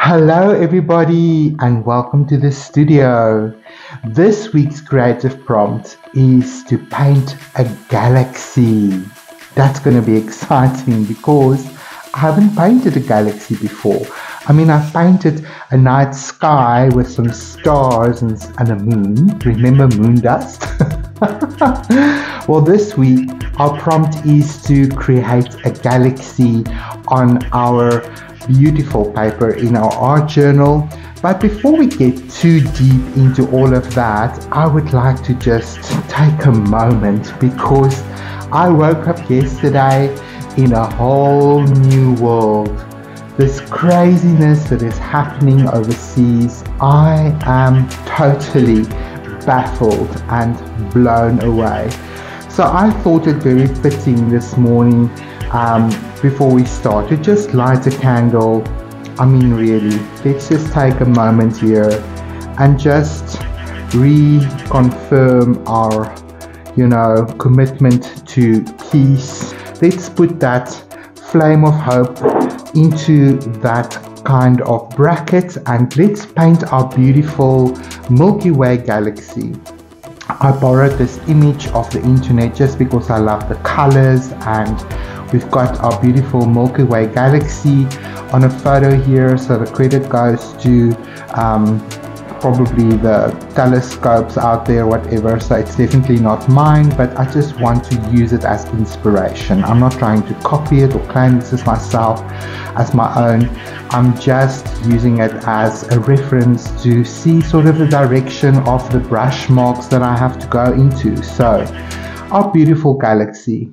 Hello, everybody, and welcome to the studio. This week's creative prompt is to paint a galaxy. That's going to be exciting because I haven't painted a galaxy before. I've painted a night sky with some stars and a moon. Remember moon dust? Well, this week our prompt is to create a galaxy on our beautiful paper in our art journal. But before we get too deep into all of that, I would like to just take a moment because I woke up yesterday in a whole new world. This craziness that is happening overseas, I am totally baffled and blown away. So I thought it very fitting this morning, before we start, to just light a candle. Really, let's just take a moment here and just reconfirm our commitment to peace. Let's put that flame of hope into that kind of bracket and let's paint our beautiful Milky Way galaxy. I borrowed this image off the internet just because I love the colors, and we've got our beautiful Milky Way galaxy on a photo here, so the credit goes to probably the telescopes out there, whatever, so it's definitely not mine, but I just want to use it as inspiration. I'm not trying to copy it or claim this is myself as my own. I'm just using it as a reference to see sort of the direction of the brush marks that I have to go into. So our beautiful galaxy,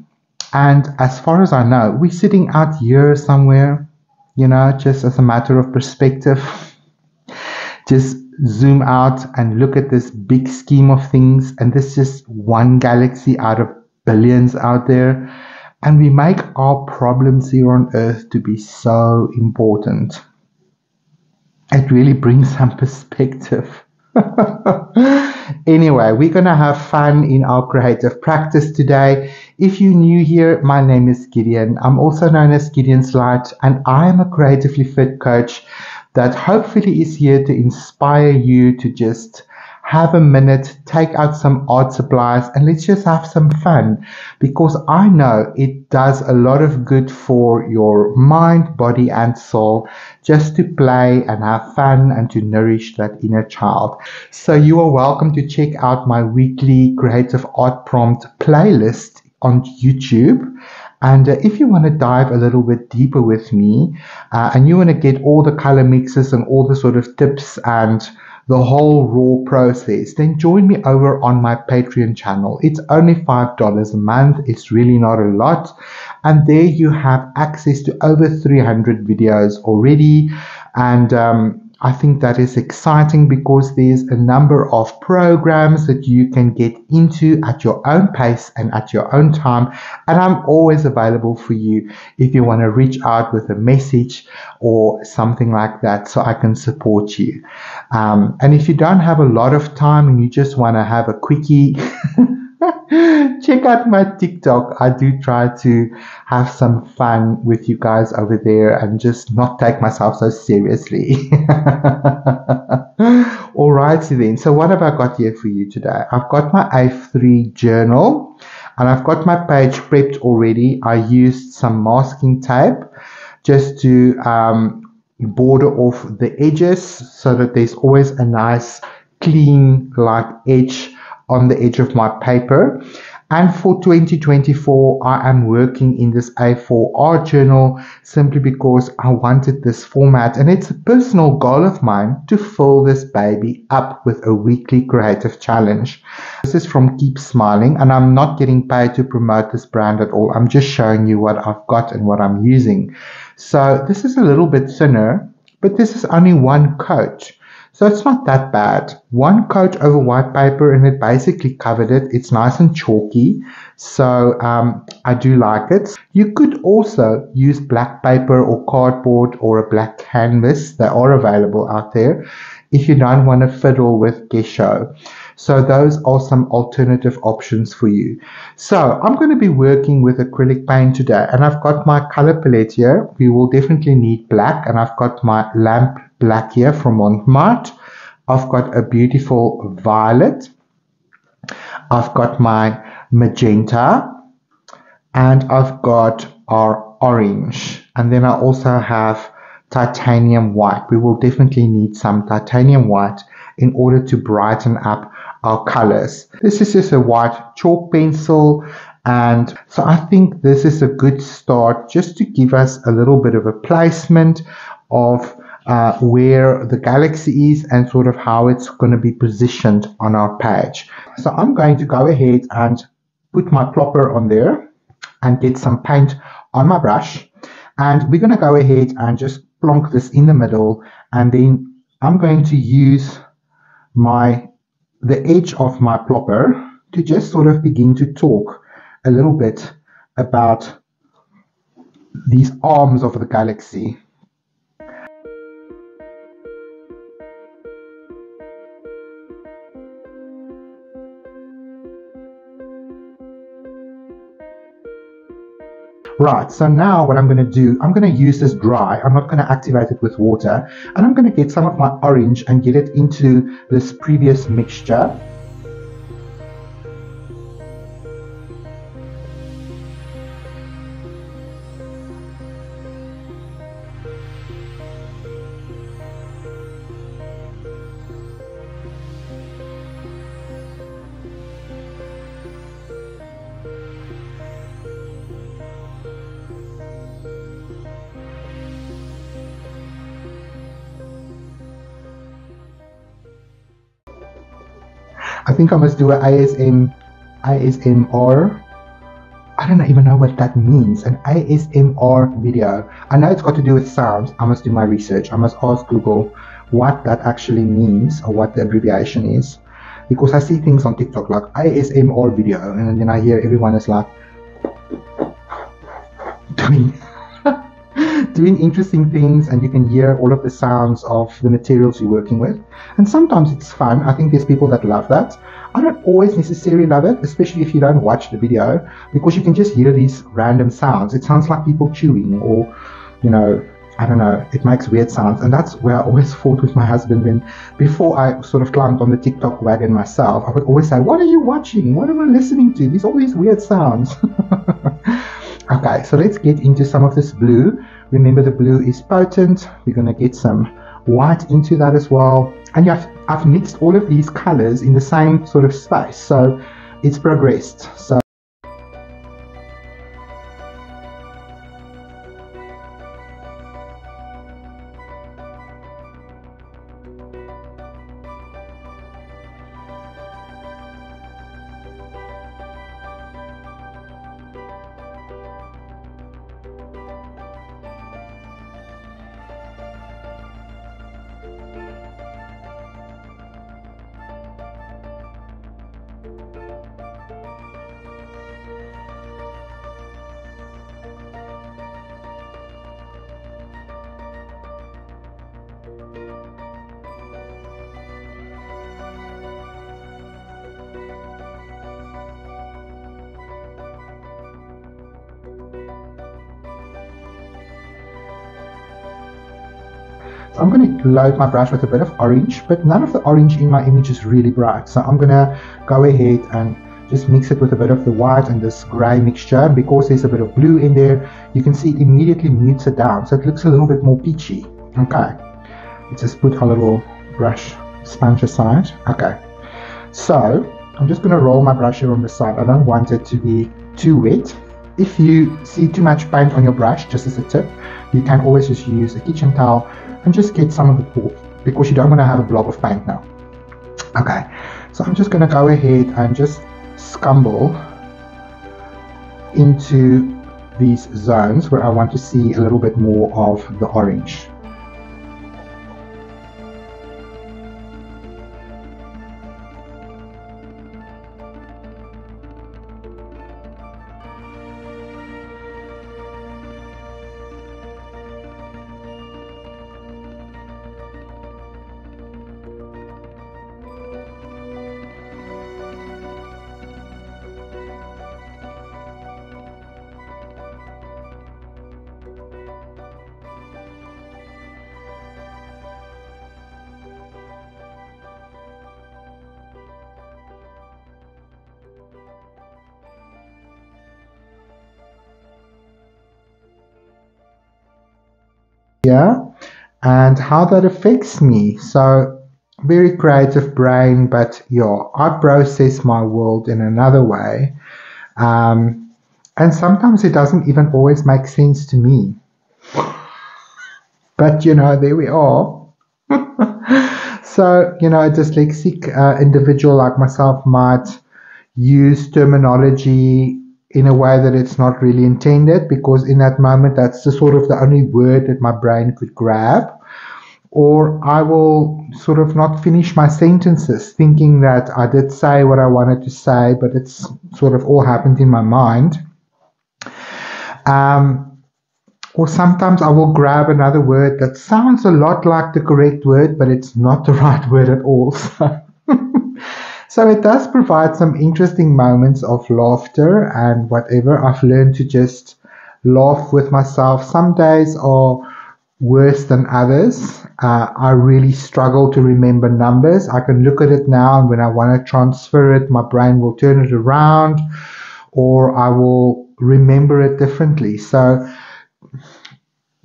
and as far as I know, we're sitting out here somewhere, just as a matter of perspective. Just zoom out and look at this big scheme of things, and this is just one galaxy out of billions out there, and we make our problems here on Earth to be so important. It really brings some perspective. Anyway, we're gonna have fun in our creative practice today. If you're new here, my name is Gideon. I'm also known as Gideon's Light, and I am a creatively fit coach that hopefully is here to inspire you to just have a minute, take out some art supplies, and let's just have some fun, because I know it does a lot of good for your mind, body, and soul just to play and have fun and to nourish that inner child. So you are welcome to check out my weekly creative art prompt playlist on YouTube. And if you want to dive a little bit deeper with me, and you want to get all the color mixes and all the sort of tips and the whole raw process, then join me over on my Patreon channel. It's only $5 a month. It's really not a lot. And there you have access to over 300 videos already. And I think that is exciting because there's a number of programs that you can get into at your own pace and at your own time. And I'm always available for you if you want to reach out with a message or something like that, so I can support you. And if you don't have a lot of time and you just want to have a quickie, check out my TikTok. I do try to have some fun with you guys over there and just not take myself so seriously. Alrighty then. So what have I got here for you today? I've got my A3 journal and I've got my page prepped already. I used some masking tape just to border off the edges so that there's always a nice clean edge on the edge of my paper. And for 2024, I am working in this A4 art journal simply because I wanted this format, and it's a personal goal of mine to fill this baby up with a weekly creative challenge. This is from Keep Smiling, and I'm not getting paid to promote this brand at all. I'm just showing you what I've got and what I'm using. So this is a little bit thinner, but this is only one coat. So it's not that bad. One coat over white paper and it basically covered it. It's nice and chalky. So I do like it. You could also use black paper or cardboard or a black canvas. They are available out there if you don't want to fiddle with gesso. So those are some alternative options for you. So I'm going to be working with acrylic paint today, and I've got my color palette here. We will definitely need black, and I've got my lamp black here from Montmartre. I've got a beautiful violet. I've got my magenta, and I've got our orange, and then I also have titanium white. We will definitely need some titanium white in order to brighten up our colors. This is just a white chalk pencil, and so I think this is a good start just to give us a little bit of a placement of where the galaxy is and sort of how it's going to be positioned on our page. So I'm going to go ahead and put my plopper on there and get some paint on my brush, and we're going to go ahead and just plonk this in the middle, and then I'm going to use the edge of my plopper to just sort of begin to talk a little bit about these arms of the galaxy. Right, so now what I'm going to do, I'm going to use this dry. I'm not going to activate it with water. And I'm going to get some of my orange and get it into this previous mixture. I think I must do an ASMR. I don't even know what that means. An ASMR video. I know it's got to do with sounds. I must do my research. I must ask Google what that actually means or what the abbreviation is. Because I see things on TikTok like ASMR video, and then I hear everyone is like doing interesting things, and you can hear all of the sounds of the materials you're working with. And sometimes it's fun. I think there's people that love that. I don't always necessarily love it, especially if you don't watch the video, because you can just hear these random sounds. It sounds like people chewing, or, you know, I don't know, it makes weird sounds. And that's where I always fought with my husband when, before I sort of climbed on the TikTok wagon myself, I would always say, what are you watching? What am I listening to? All these weird sounds. Okay, so let's get into some of this blue. Remember, the blue is potent. We're going to get some white into that as well. And yeah, I've mixed all of these colors in the same sort of space, so it's progressed. So I'm going to load my brush with a bit of orange, but none of the orange in my image is really bright. So I'm going to go ahead and just mix it with a bit of the white and this grey mixture. And because there's a bit of blue in there, you can see it immediately mutes it down. So it looks a little bit more peachy. Okay. Let's just put our little brush sponge aside. Okay. So I'm just going to roll my brush here on the side. I don't want it to be too wet. If you see too much paint on your brush, just as a tip, you can always just use a kitchen towel and just get some of it off, because you don't want to have a blob of paint now. Okay, so I'm just going to go ahead and just scumble into these zones where I want to see a little bit more of the orange. here and how that affects me. So, very creative brain, but yeah, I process my world in another way. And sometimes it doesn't even always make sense to me. But there we are. So, a dyslexic individual like myself might use terminology in a way that it's not really intended, because in that moment, that's the only word that my brain could grab. Or I will sort of not finish my sentences thinking that I did say what I wanted to say, but it's sort of all happened in my mind. Or sometimes I will grab another word that sounds a lot like the correct word, but it's not the right word at all. So it does provide some interesting moments of laughter and whatever. I've learned to just laugh with myself. Some days are worse than others. I really struggle to remember numbers. I can look at it now, and when I want to transfer it, my brain will turn it around, or I will remember it differently. So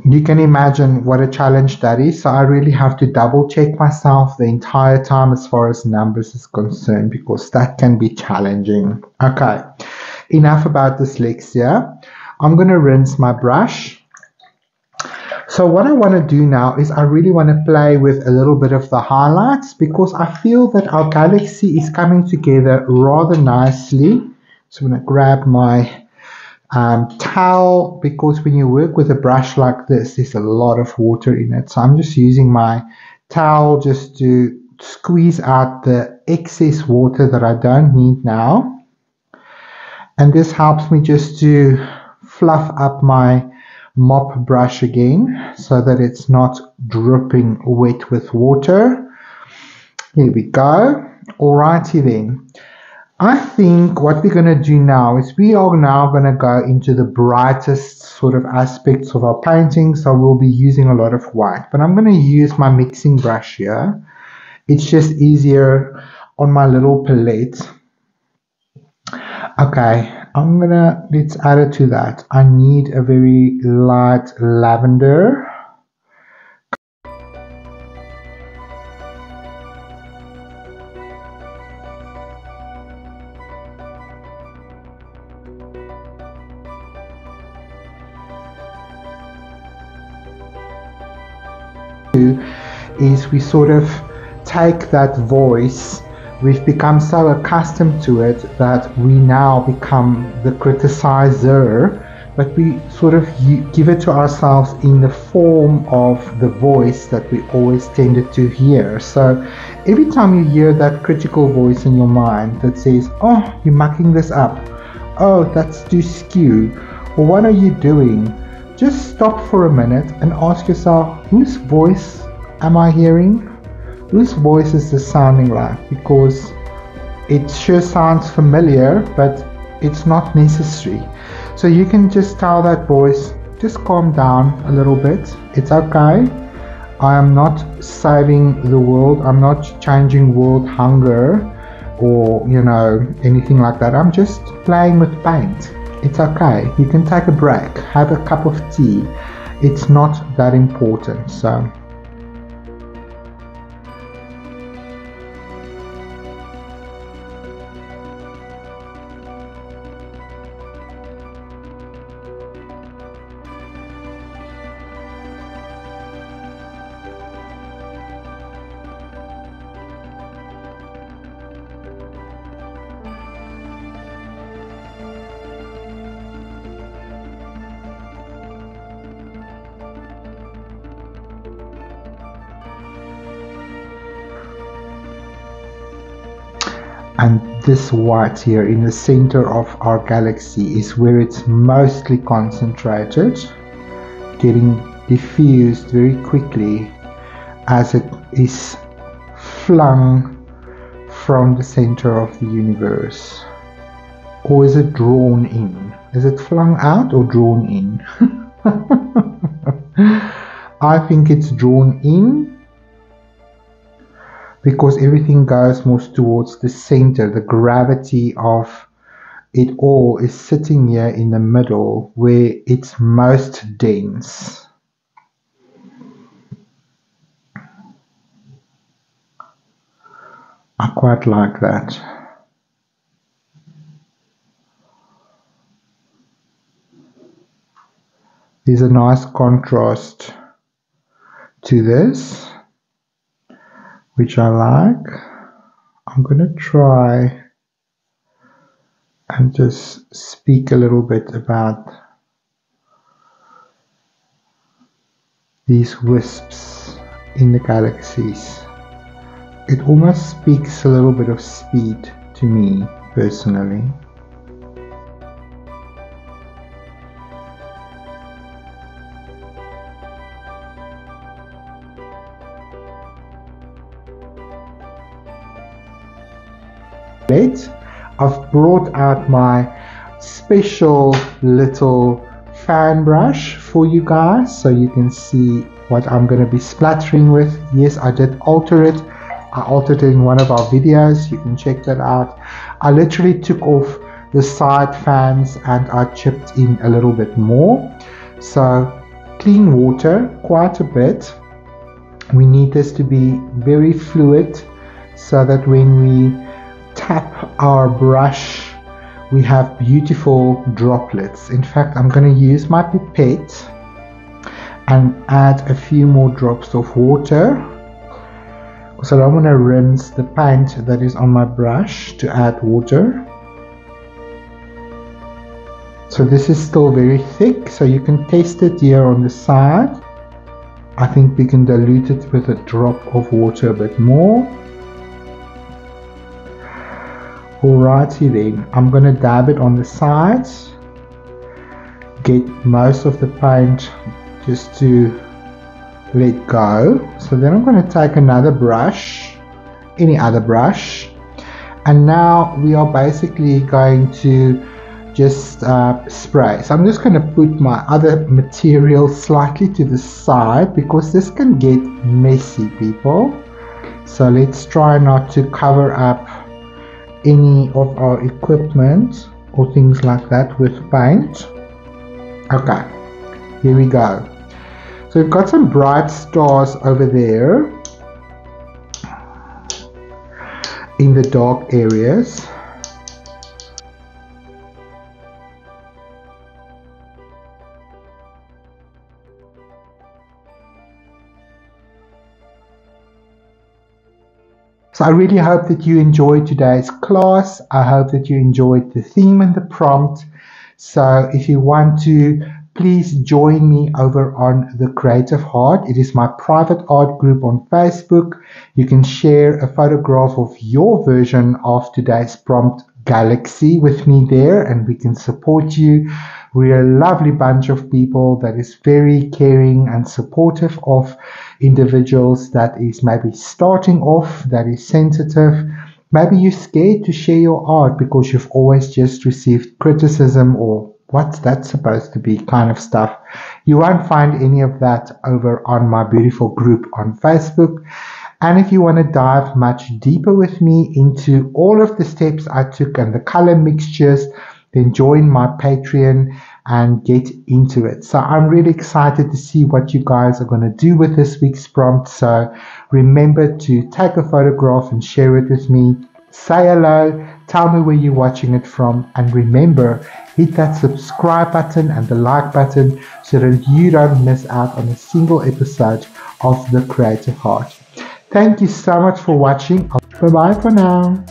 you can imagine what a challenge that is. So I really have to double check myself the entire time as far as numbers is concerned, because that can be challenging. Okay, enough about dyslexia. I'm going to rinse my brush. So what I want to do now is I really want to play with a little bit of the highlights, because I feel that our galaxy is coming together rather nicely. So I'm going to grab my towel, because when you work with a brush like this, there's a lot of water in it. So I'm just using my towel just to squeeze out the excess water that I don't need now. And this helps me just to fluff up my mop brush again, so that it's not dripping wet with water. Here we go. Alrighty then. I think what we're going to do now is we are now going to go into the brightest sort of aspects of our painting. So we'll be using a lot of white, but I'm going to use my mixing brush here. It's just easier on my little palette. Okay, let's add it to that. I need a very light lavender. Is we sort of take that voice, we've become so accustomed to it that we now become the criticizer, but we sort of give it to ourselves in the form of the voice that we always tended to hear. So every time you hear that critical voice in your mind that says, oh, you're mucking this up, oh, that's too skew, or what are you doing? Just stop for a minute and ask yourself, whose voice am I hearing? Whose voice is this sounding like? Because it sure sounds familiar, but it's not necessary. So you can just tell that voice, just calm down a little bit. It's okay. I am not saving the world. I'm not changing world hunger or, anything like that. I'm just playing with paint. It's okay. You can take a break, have a cup of tea. It's not that important. So and this white here in the center of our galaxy is where it's mostly concentrated, getting diffused very quickly as it is flung from the center of the universe. Or is it drawn in? Is it flung out or drawn in? I think it's drawn in, because everything goes more towards the center. The gravity of it all is sitting here in the middle where it's most dense. quite like that. There's a nice contrast to this, which I like. I'm going to try and just speak a little bit about these wisps in the galaxies. It almost speaks a little bit of speed to me personally. I've brought out my special little fan brush for you guys so you can see what I'm going to be splattering with. Yes, I did alter it. I altered it in one of our videos. You can check that out. I literally took off the side fans and I chipped in a little bit more. So clean water quite a bit. We need this to be very fluid so that when we tap our brush we have beautiful droplets. In fact, I'm going to use my pipette and add a few more drops of water because I don't want to rinse the paint that is on my brush to add water. So this is still very thick, so you can test it here on the side. I think we can dilute it with a drop of water a bit more. Alrighty then, I'm going to dab it on the sides, get most of the paint just to let go. So then I'm going to take another brush, any other brush, and now we are basically going to just spray. So I'm just going to put my other material slightly to the side because this can get messy, people. So let's try not to cover up any of our equipment or things like that with paint. Okay, here we go. So we've got some bright stars over there in the dark areas. So I really hope that you enjoyed today's class. I hope that you enjoyed the theme and the prompt. So if you want to, please join me over on The Creative Heart. It is my private art group on Facebook. You can share a photograph of your version of today's prompt galaxy with me there and we can support you. We're a lovely bunch of people that is very caring and supportive of individuals that is maybe starting off, that is sensitive. Maybe you're scared to share your art because you've always just received criticism or what's that supposed to be kind of stuff. You won't find any of that over on my beautiful group on Facebook. And if you want to dive much deeper with me into all of the steps I took and the color mixtures, then join my Patreon and get into it. So I'm really excited to see what you guys are going to do with this week's prompt. So remember to take a photograph and share it with me. Say hello, tell me where you're watching it from, and remember, hit that subscribe button and the like button so that you don't miss out on a single episode of The Creative Heart. Thank you so much for watching. Bye bye for now.